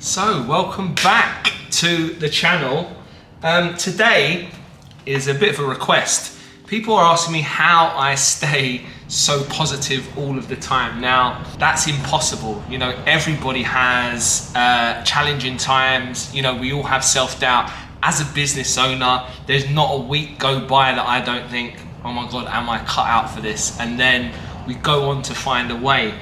So, welcome back to the channel. Today is a bit of a request. People are asking me how I stay so positive all of the time. Now, that's impossible. You know, everybody has challenging times. You know, we all have self-doubt. As a business owner, there's not a week go by that I don't think, oh my God, am I cut out for this? And then we go on to find a way.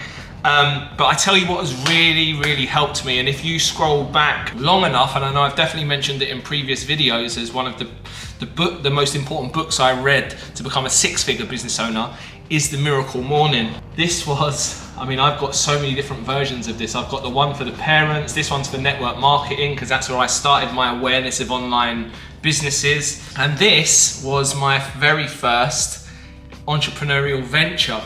But I tell you what has really helped me, and if you scroll back long enough, and I know I've definitely mentioned it in previous videos as one of the most important books I read to become a six-figure business owner, is The Miracle Morning. This was, I mean, I've got so many different versions of this. I've got the one for the parents, this one's for network marketing, because that's where I started my awareness of online businesses. And this was my very first entrepreneurial venture.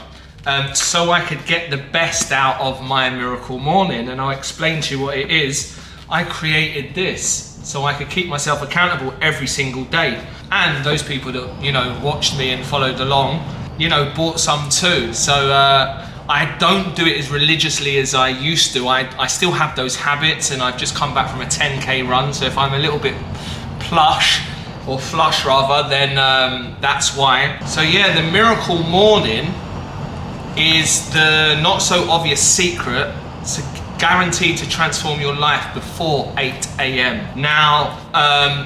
So I could get the best out of my Miracle Morning, and I'll explain to you what it is. I created this so I could keep myself accountable every single day. And those people that, you know, watched me and followed along, you know, bought some too. So I don't do it as religiously as I used to. I still have those habits, and I've just come back from a 10K run. So if I'm a little bit flush rather, then that's why. So yeah, the Miracle Morning is the not so obvious secret. It's guaranteed to transform your life before 8 a.m. Now,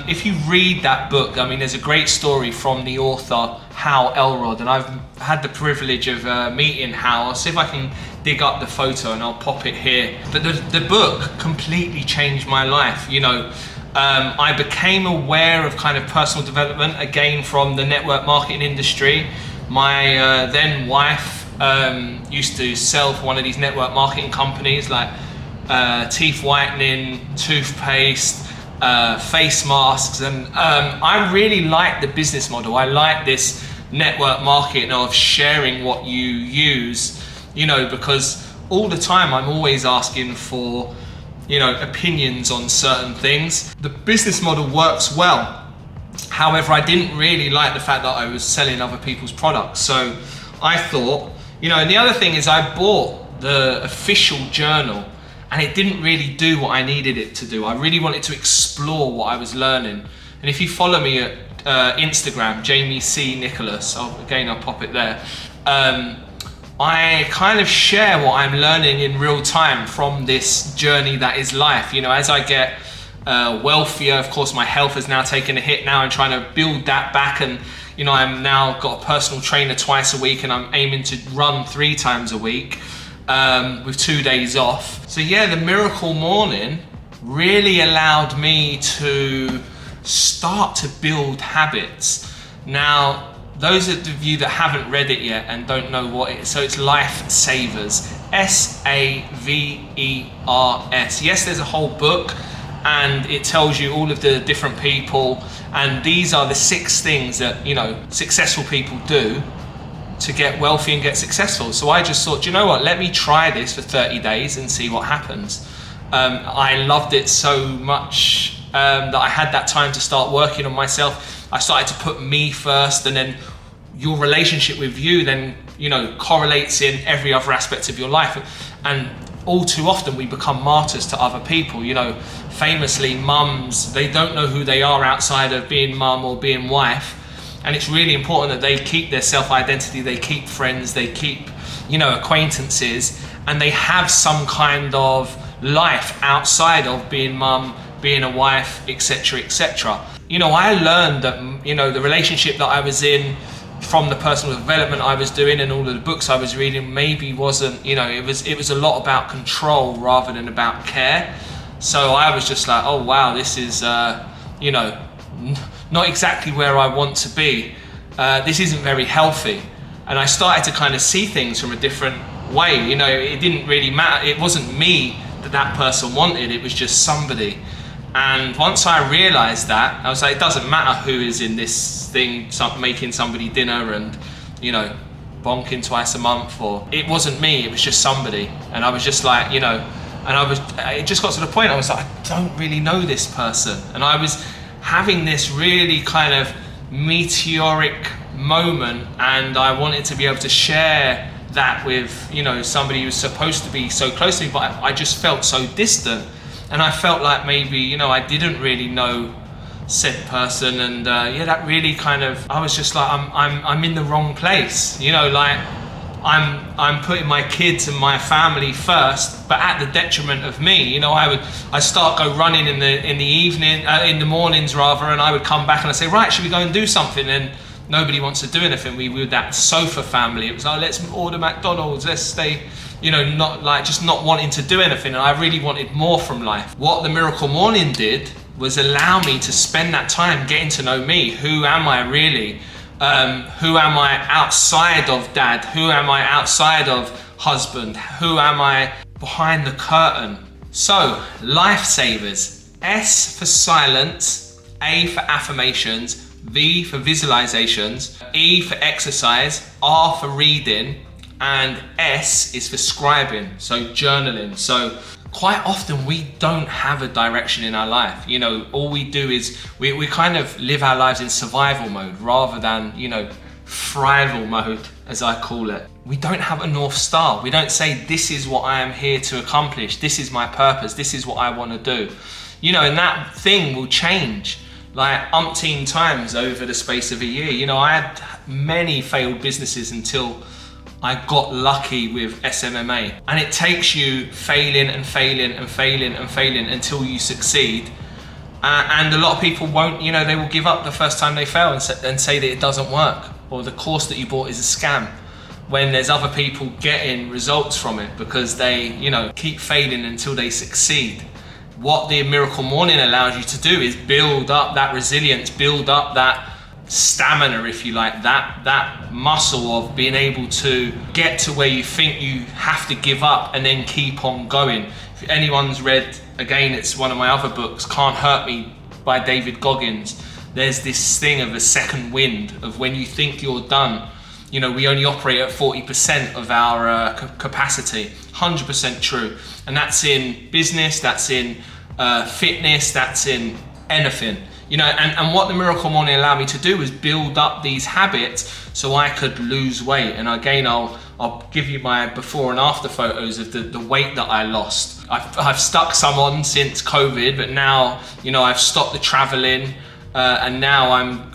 if you read that book, I mean, there's a great story from the author, Hal Elrod, and I've had the privilege of meeting Hal. I'll see if I can dig up the photo and I'll pop it here. But the book completely changed my life. You know, I became aware of kind of personal development, again, from the network marketing industry. My then wife used to sell for one of these network marketing companies like teeth whitening, toothpaste, face masks, and I really like the business model. I like this network marketing of sharing what you use, you know, because all the time I'm always asking for, you know, opinions on certain things. The business model works well. However, I didn't really like the fact that I was selling other people's products. So I thought, you know, and the other thing is I bought the official journal and it didn't really do what I needed it to do. I really wanted to explore what I was learning. And if you follow me at Instagram, Jamie C. Nicholas, I'll pop it there. I kind of share what I'm learning in real time from this journey that is life. You know, as I get wealthier, of course, my health has now taken a hit now. I'm trying to build that back, and you know, I'm now got a personal trainer twice a week, and I'm aiming to run 3 times a week with 2 days off. So yeah, the Miracle Morning really allowed me to start to build habits. Now, those of you that haven't read it yet and don't know what it is, so it's Life Savers, S-A-V-E-R-S. Yes, there's a whole book, and it tells you all of the different people, and these are the 6 things that, you know, successful people do to get wealthy and get successful. So I just thought, you know what, let me try this for 30 days and see what happens. I loved it so much that I had that time to start working on myself. I started to put me first, and then your relationship with you then, you know, correlates in every other aspect of your life. And all too often we become martyrs to other people. You know, famously, mums, they don't know who they are outside of being mum or being wife. And it's really important that they keep their self-identity, they keep friends, they keep, you know, acquaintances, and they have some kind of life outside of being mum, being a wife, etc., etc. You know, I learned that, you know, the relationship that I was in from the personal development I was doing and all of the books I was reading maybe wasn't, you know, it was a lot about control rather than about care. So I was just like, oh wow, this is, you know, not exactly where I want to be. This isn't very healthy. And I started to kind of see things from a different way. You know, it didn't really matter. It wasn't me that person wanted, it was just somebody. And once I realized that, I was like, it doesn't matter who is in this thing, making somebody dinner and, you know, bonking twice a month, or it wasn't me, it was just somebody. And I was just like, you know, and it just got to the point, I was like, I don't really know this person. And I was having this really kind of meteoric moment, and I wanted to be able to share that with, you know, somebody who's supposed to be so close to me, but I just felt so distant. And I felt like maybe, I didn't really know said person, and that really kind of, I was just like, I'm in the wrong place, like I'm putting my kids and my family first, but at the detriment of me. I start go running in the mornings rather, and I would come back and I say, right, should we go and do something? And nobody wants to do anything. We were that sofa family. It was like, let's order McDonald's, let's stay, just not wanting to do anything. And I really wanted more from life. What the Miracle Morning did was allow me to spend that time getting to know me. Who am I really? Who am I outside of dad? Who am I outside of husband? Who am I behind the curtain? So, lifesavers. S for silence, A for affirmations, V for visualizations, E for exercise, R for reading, and S is for scribing, so journaling. So quite often we don't have a direction in our life. All we do is we kind of live our lives in survival mode rather than, thrival mode, as I call it. We don't have a North Star. We don't say, this is what I am here to accomplish. This is my purpose. This is what I want to do. And that thing will change like umpteen times over the space of a year. I had many failed businesses until I got lucky with SMMA, and it takes you failing and failing and failing and failing until you succeed. And a lot of people won't, they will give up the first time they fail and say that it doesn't work, or the course that you bought is a scam, when there's other people getting results from it because they, keep failing until they succeed. What the Miracle Morning allows you to do is build up that resilience, build up that stamina, if you like, that muscle of being able to get to where you think you have to give up and then keep on going. If anyone's read, again, it's one of my other books, Can't Hurt Me by David Goggins, there's this thing of a second wind of when you think you're done. We only operate at 40% of our capacity, 100% true. And that's in business, that's in fitness, that's in anything. And what the Miracle Morning allowed me to do was build up these habits so I could lose weight. And again, I'll give you my before and after photos of the weight that I lost. I've stuck some on since COVID, but now, I've stopped the traveling, and now I'm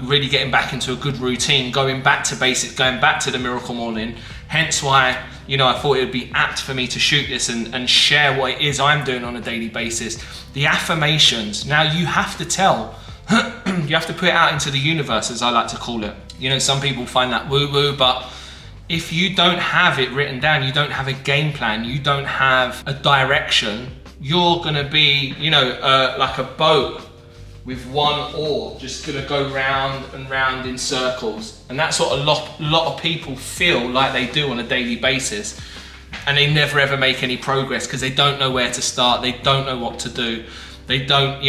really getting back into a good routine, going back to basics, going back to the Miracle Morning. Hence why, I thought it would be apt for me to shoot this and share what it is I'm doing on a daily basis. The affirmations, now you have to tell, you have to put it out into the universe, as I like to call it. Some people find that woo-woo, but if you don't have it written down, you don't have a game plan, you don't have a direction, you're gonna be, like a boat with one oar, just gonna go round and round in circles. And that's what a lot of people feel like they do on a daily basis. And they never ever make any progress because they don't know where to start, they don't know what to do, they don't,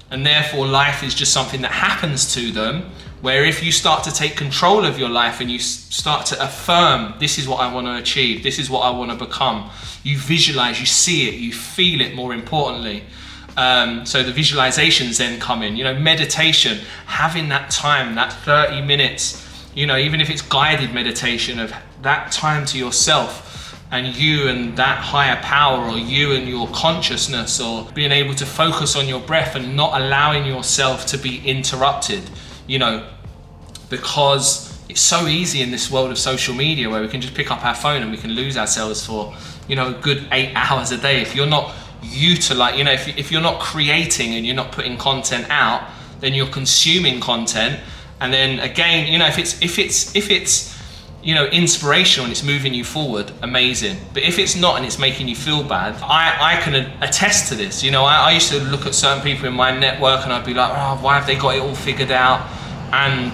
and therefore life is just something that happens to them, where if you start to take control of your life and you start to affirm, this is what I want to achieve, this is what I want to become, you visualize, you see it, you feel it more importantly. So the visualizations then come in, meditation, having that time, that 30 minutes, even if it's guided meditation, of that time to yourself and you and that higher power, or you and your consciousness, or being able to focus on your breath and not allowing yourself to be interrupted, because it's so easy in this world of social media where we can just pick up our phone and we can lose ourselves for, a good 8 hours a day. If you're not if you're not creating and you're not putting content out, then you're consuming content. And then again, if it's inspirational and it's moving you forward, amazing. But if it's not and it's making you feel bad, I can attest to this. I used to look at certain people in my network and I'd be like, oh, why have they got it all figured out? And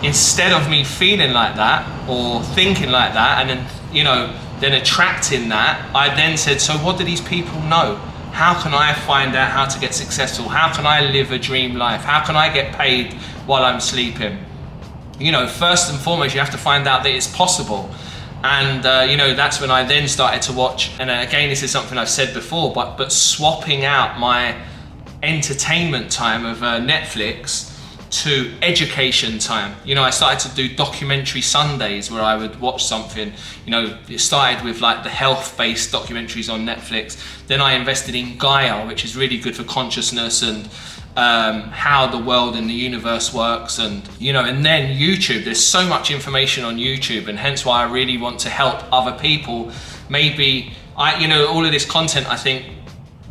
instead of me feeling like that or thinking like that, and then then attracting that, I then said, so what do these people know? How can I find out how to get successful? How can I live a dream life? How can I get paid while I'm sleeping? First and foremost, you have to find out that it's possible. And that's when I then started to watch, and again, this is something I've said before, but swapping out my entertainment time of Netflix to education time. You know, I started to do documentary Sundays where I would watch something. You know, it started with like the health-based documentaries on Netflix. Then I invested in Gaia, which is really good for consciousness and how the world and the universe works. And, you know, and then YouTube. There's so much information on YouTube, and hence why I really want to help other people. Maybe, you know, all of this content, I think,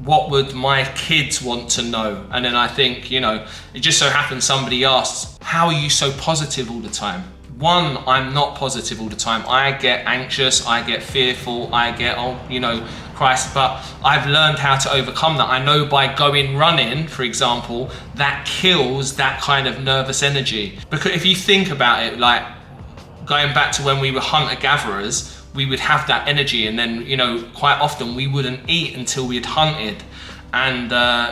what would my kids want to know? And then I think, you know, it just so happens somebody asks, how are you so positive all the time? One, I'm not positive all the time. I get anxious, I get fearful, I get, oh, you know, Christ, but I've learned how to overcome that. I know by going running, for example, that kills that kind of nervous energy. Because if you think about it, like going back to when we were hunter-gatherers, we would have that energy, and then, you know, quite often we wouldn't eat until we'd hunted, and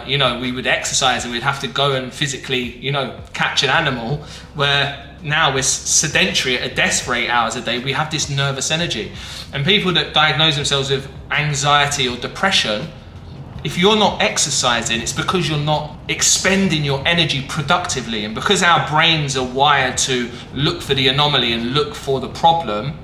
you know, we would exercise and we'd have to go and physically, you know, catch an animal, where now we're sedentary at a desk for 8 hours a day. We have this nervous energy. And people that diagnose themselves with anxiety or depression, if you're not exercising, it's because you're not expending your energy productively. And because our brains are wired to look for the anomaly and look for the problem,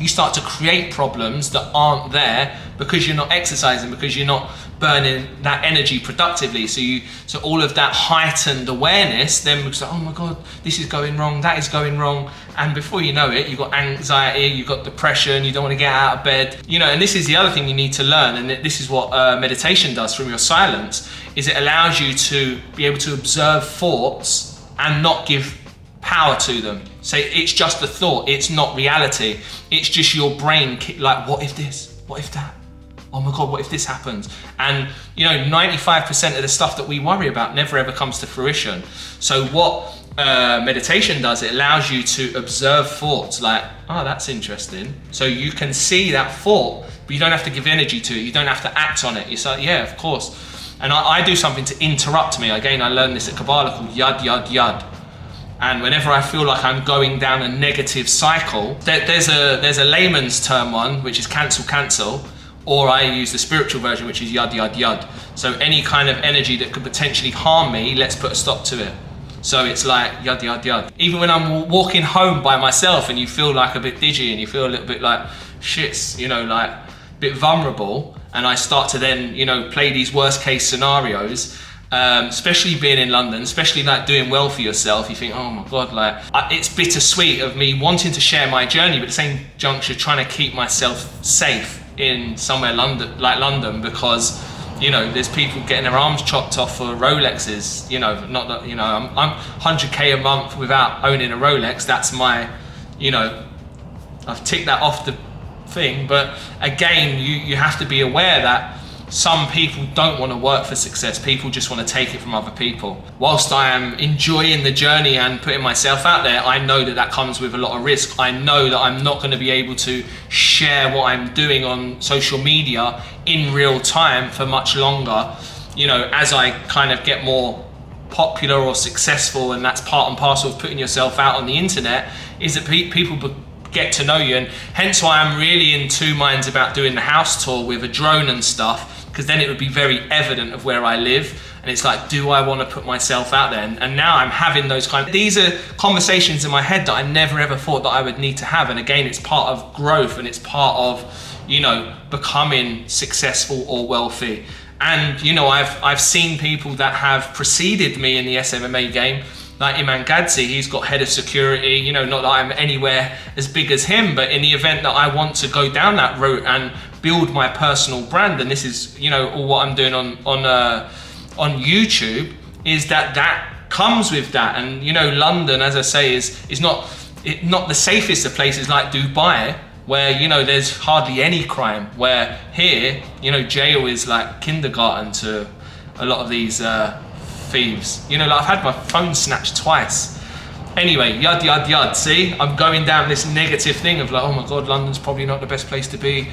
you start to create problems that aren't there because you're not exercising, because you're not burning that energy productively. So all of that heightened awareness then looks like, oh my God, this is going wrong, that is going wrong. And before you know it, you've got anxiety, you've got depression, you don't want to get out of bed. You know, and this is the other thing you need to learn, and this is what meditation does from your silence, is it allows you to be able to observe thoughts and not give power to them. Say it's just a thought, it's not reality. It's just your brain like, what if this? What if that? Oh my God, what if this happens? And you know, 95% of the stuff that we worry about never ever comes to fruition. So what meditation does, it allows you to observe thoughts like, oh, that's interesting. So you can see that thought, but you don't have to give energy to it. You don't have to act on it. It's like, yeah, of course. And I do something to interrupt me. Again, I learned this at Kabbalah called yad, yad, yad. And whenever I feel like I'm going down a negative cycle, there's a layman's term one, which is cancel, or I use the spiritual version, which is yad, yad, yad. So any kind of energy that could potentially harm me, let's put a stop to it. So it's like yad, yad, yad. Even when I'm walking home by myself and you feel like a bit dizzy and you feel a little bit like, shits, you know, like a bit vulnerable, and I start to then, you know, play these worst case scenarios, especially being in London, especially like doing well for yourself, you think, oh my God, like it's bittersweet of me wanting to share my journey, but at the same juncture trying to keep myself safe in somewhere London, because, you know, there's people getting their arms chopped off for Rolexes. You know, not that, you know, I'm 100k a month without owning a Rolex. That's my, you know, I've ticked that off the thing. But again, you have to be aware that some people don't want to work for success. People just want to take it from other people. Whilst I am enjoying the journey and putting myself out there, I know that that comes with a lot of risk. I know that I'm not going to be able to share what I'm doing on social media in real time for much longer. You know, as I kind of get more popular or successful, and that's part and parcel of putting yourself out on the internet, is that people get to know you. And hence why I'm really in two minds about doing the house tour with a drone and stuff, because then it would be very evident of where I live. And it's like, do I want to put myself out there? And now I'm having those these are conversations in my head that I never ever thought that I would need to have. And again, it's part of growth, and it's part of, you know, becoming successful or wealthy. And, you know, I've seen people that have preceded me in the SMMA game, like Iman Gadzi. He's got head of security, you know, not that I'm anywhere as big as him, but in the event that I want to go down that route and build my personal brand, and this is, you know, all what I'm doing on YouTube, is that comes with that. And, you know, London, as I say, is not the safest of places like Dubai, where, you know, there's hardly any crime, where here, you know, jail is like kindergarten to a lot of these thieves. You know, like I've had my phone snatched twice. Anyway, yad, yad, yad. See, I'm going down this negative thing of like, oh my God, London's probably not the best place to be.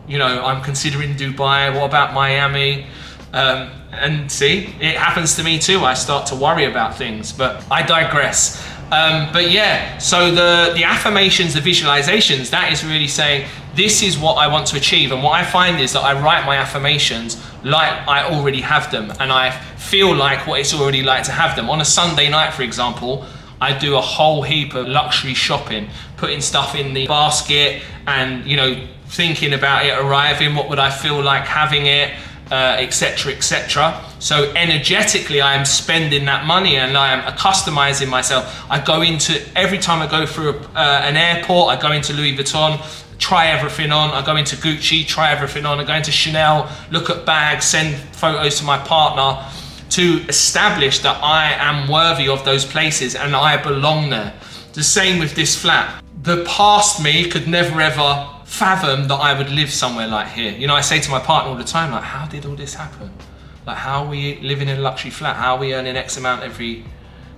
You know, I'm considering Dubai. What about Miami? And see, it happens to me too. I start to worry about things, but I digress. But yeah, so the affirmations, the visualizations, that is really saying, this is what I want to achieve. And what I find is that I write my affirmations like I already have them, and I feel like what it's already like to have them. On a Sunday night, for example, I do a whole heap of luxury shopping, putting stuff in the basket and, you know, thinking about it arriving, what would I feel like having it, etc., etc. So energetically, I am spending that money and I am customizing myself. I go into, every time I go through an airport, I go into Louis Vuitton, try everything on. I go into Gucci, try everything on. I go into Chanel, look at bags, send photos to my partner to establish that I am worthy of those places and I belong there. The same with this flat. The past me could never ever fathom that I would live somewhere like here. You know, I say to my partner all the time, like, how did all this happen? Like, how are we living in a luxury flat? How are we earning X amount every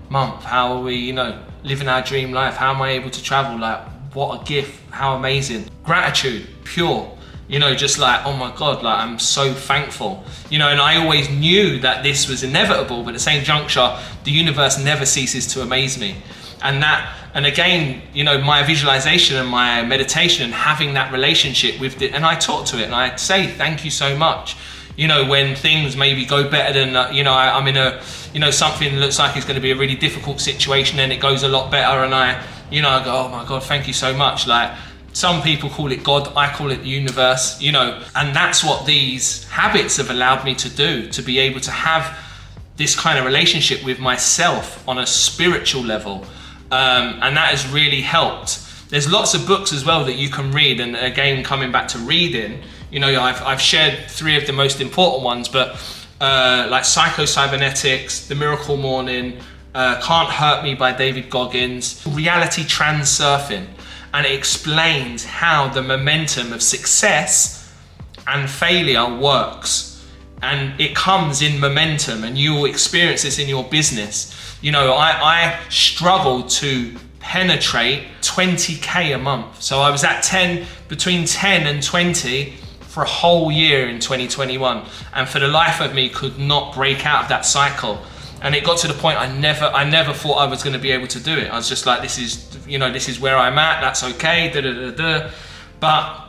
month? How are we, you know, living our dream life? How am I able to travel? Like, what a gift, how amazing. Gratitude, pure, you know, just like, oh my God, like, I'm so thankful. You know, and I always knew that this was inevitable, but at the same juncture, the universe never ceases to amaze me. And again, you know, my visualization and my meditation and having that relationship with it, and I talk to it and I say, thank you so much. You know, when things maybe go better than, you know, I'm in a, you know, something looks like it's going to be a really difficult situation and it goes a lot better, and I go, oh my God, thank you so much. Like, some people call it God, I call it the universe, you know, and that's what these habits have allowed me to do, to be able to have this kind of relationship with myself on a spiritual level. And that has really helped. There's lots of books as well that you can read, and again, coming back to reading, you know, I've shared 3 of the most important ones, but like Psycho-Cybernetics, The Miracle Morning, Can't Hurt Me by David Goggins, Reality Transurfing, and it explains how the momentum of success and failure works. And it comes in momentum, and you will experience this in your business. You know, I struggled to penetrate 20K a month. So I was at between 10 and 20 for a whole year in 2021. And for the life of me, could not break out of that cycle. And it got to the point I never thought I was going to be able to do it. I was just like, this is, you know, this is where I'm at, that's okay, da da da da. But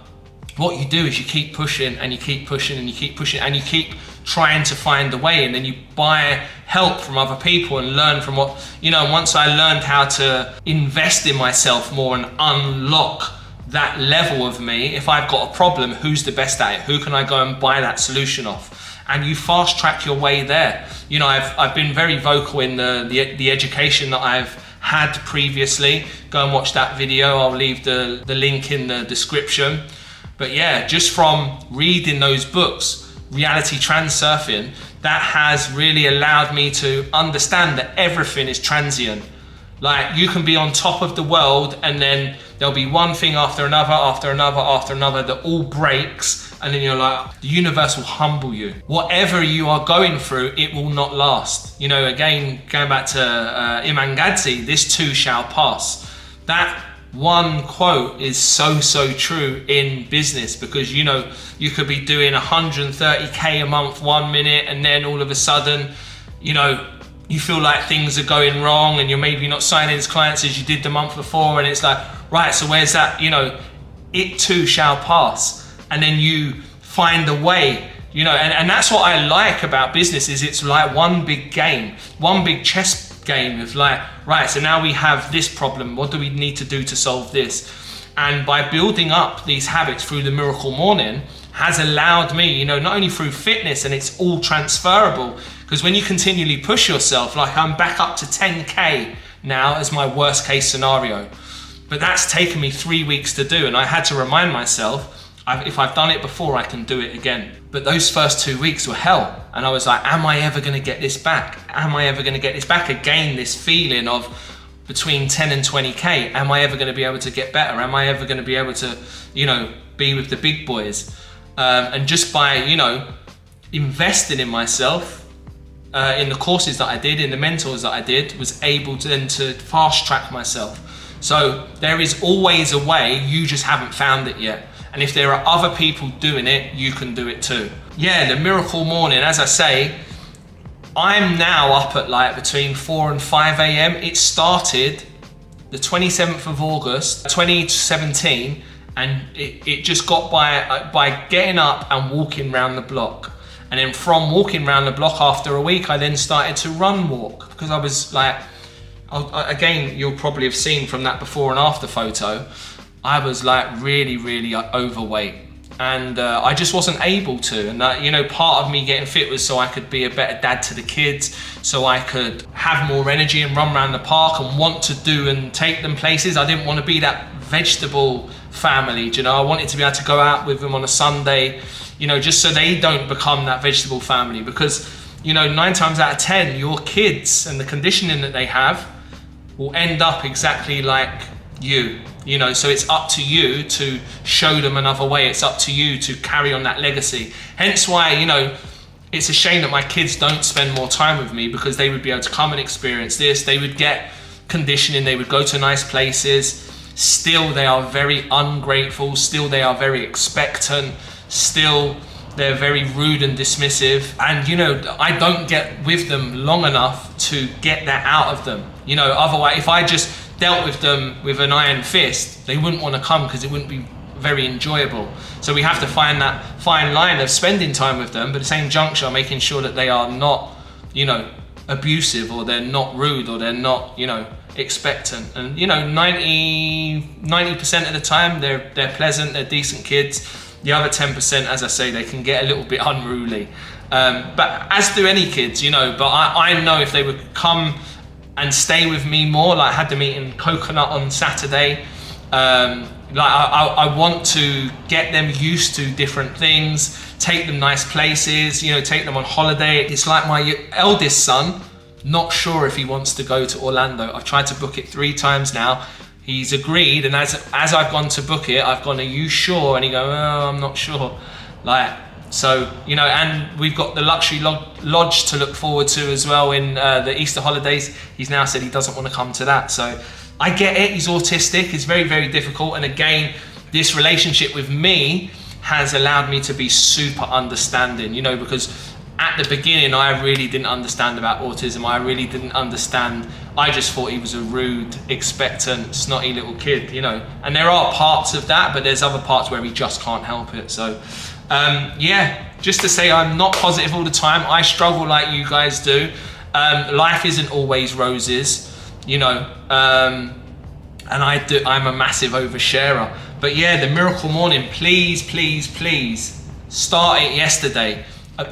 what you do is you keep pushing and you keep pushing and you keep pushing and you keep trying to find the way, and then you buy help from other people and learn from what, you know, once I learned how to invest in myself more and unlock that level of me, if I've got a problem, who's the best at it? Who can I go and buy that solution off? And you fast track your way there. You know, I've been very vocal in the education that I've had previously. Go and watch that video. I'll leave the link in the description. But yeah, just from reading those books, Reality Transurfing, that has really allowed me to understand that everything is transient. Like, you can be on top of the world and then there'll be one thing after another, after another, after another that all breaks, and then you're like, the universe will humble you. Whatever you are going through, it will not last. You know, again, going back to Imam Gadzi, this too shall pass. That one quote is so true in business, because, you know, you could be doing 130K a month 1 minute, and then all of a sudden, you know, you feel like things are going wrong and you're maybe not signing as clients as you did the month before, and it's like, right, so where's that, you know, it too shall pass. And then you find a way, you know, and that's what I like about business, is it's like one big game, one big chess game of like, right, so now we have this problem, what do we need to do to solve this? And by building up these habits through the Miracle Morning has allowed me, you know, not only through fitness, and it's all transferable, because when you continually push yourself, like I'm back up to 10K now as my worst case scenario, but that's taken me 3 weeks to do, and I had to remind myself, if I've done it before, I can do it again. But those first 2 weeks were hell. And I was like, am I ever gonna get this back? Am I ever gonna get this back again? This feeling of between 10 and 20K, am I ever gonna be able to get better? Am I ever gonna be able to, you know, be with the big boys? And just by, you know, investing in myself, in the courses that I did, in the mentors that I did, was able to then to fast track myself. So there is always a way, you just haven't found it yet. And if there are other people doing it, you can do it too. Yeah, the Miracle Morning, as I say, I'm now up at like between 4 and 5 a.m. It started the 27th of August, 2017, And it just got by getting up and walking around the block. And then from walking around the block after a week, I then started to run walk, because I was like, again, you'll probably have seen from that before and after photo, I was like really, really overweight. And I just wasn't able to. And you know, part of me getting fit was so I could be a better dad to the kids, so I could have more energy and run around the park and want to do and take them places. I didn't want to be that vegetable family, you know. I wanted to be able to go out with them on a Sunday, you know, just so they don't become that vegetable family. Because, you know, 9 times out of 10, your kids and the conditioning that they have will end up exactly like you know. So it's up to you to show them another way. It's up to you to carry on that legacy. Hence why, you know, it's a shame that my kids don't spend more time with me, because they would be able to come and experience this. They would get conditioning, they would go to nice places. Still, they are very ungrateful. Still, they are very expectant. Still, they're very rude and dismissive. And, you know, I don't get with them long enough to get that out of them. You know, otherwise, if I just dealt with them with an iron fist, they wouldn't want to come, because it wouldn't be very enjoyable. So we have to find that fine line of spending time with them, but at the same juncture, making sure that they are not, you know, abusive, or they're not rude, or they're not, you know, expectant. And, you know, 90% of the time, they're pleasant, they're decent kids. The other 10%, as I say, they can get a little bit unruly. But as do any kids, you know, but I know if they would come and stay with me more, like I had them eating coconut on Saturday, like I want to get them used to different things, take them nice places, you know, take them on holiday. It's like my eldest son, not sure if he wants to go to Orlando. I've tried to book it 3 times now. He's agreed, and as I've gone to book it, I've gone, are you sure? And he goes, oh, I'm not sure. Like, so, you know, and we've got the luxury lodge to look forward to as well in the Easter holidays. He's now said he doesn't want to come to that. So I get it, he's autistic, it's very, very difficult. And again, this relationship with me has allowed me to be super understanding, you know, because at the beginning, I really didn't understand about autism. I really didn't understand. I just thought he was a rude, expectant, snotty little kid, you know. And there are parts of that, but there's other parts where he just can't help it. So, yeah, just to say I'm not positive all the time. I struggle like you guys do. Life isn't always roses, you know. And I'm a massive oversharer. But yeah, the miracle morning, please, please, please start it yesterday.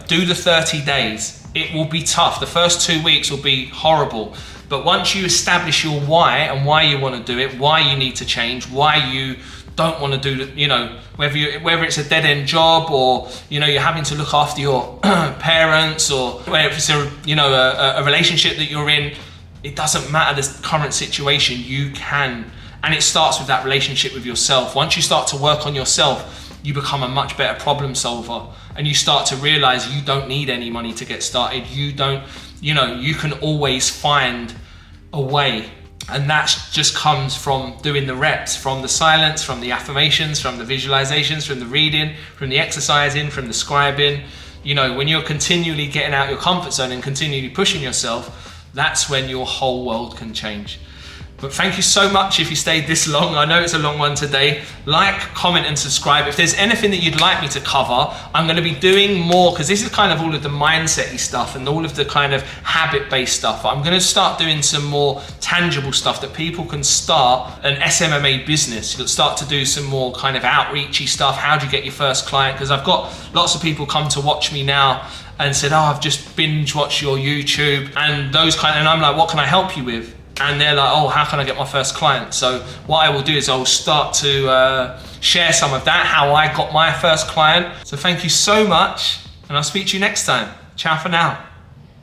Do the 30 days. It will be tough. The first 2 weeks will be horrible. But once you establish your why and why you want to do it, why you need to change, why you don't want to do it, you know, whether it's a dead-end job, or, you know, you're having to look after your parents, or whether it's a relationship that you're in, it doesn't matter the current situation, you can. And it starts with that relationship with yourself. Once you start to work on yourself, you become a much better problem solver, and you start to realize you don't need any money to get started. You don't, you know, you can always find a way. And that just comes from doing the reps, from the silence, from the affirmations, from the visualizations, from the reading, from the exercising, from the scribing. You know, when you're continually getting out your comfort zone and continually pushing yourself, that's when your whole world can change. But thank you so much if you stayed this long. I know it's a long one today. Like, comment and subscribe. If there's anything that you'd like me to cover, I'm going to be doing more, because this is kind of all of the mindset-y stuff and all of the kind of habit-based stuff. I'm going to start doing some more tangible stuff that people can start an SMMA business. You'll start to do some more kind of outreachy stuff. How do you get your first client? Because I've got lots of people come to watch me now and said, oh, I've just binge watched your YouTube and those kind, and I'm like, what can I help you with? And they're like, oh, how can I get my first client? So what I will do is I'll start to share some of that, how I got my first client. So thank you so much, and I'll speak to you next time. Ciao for now.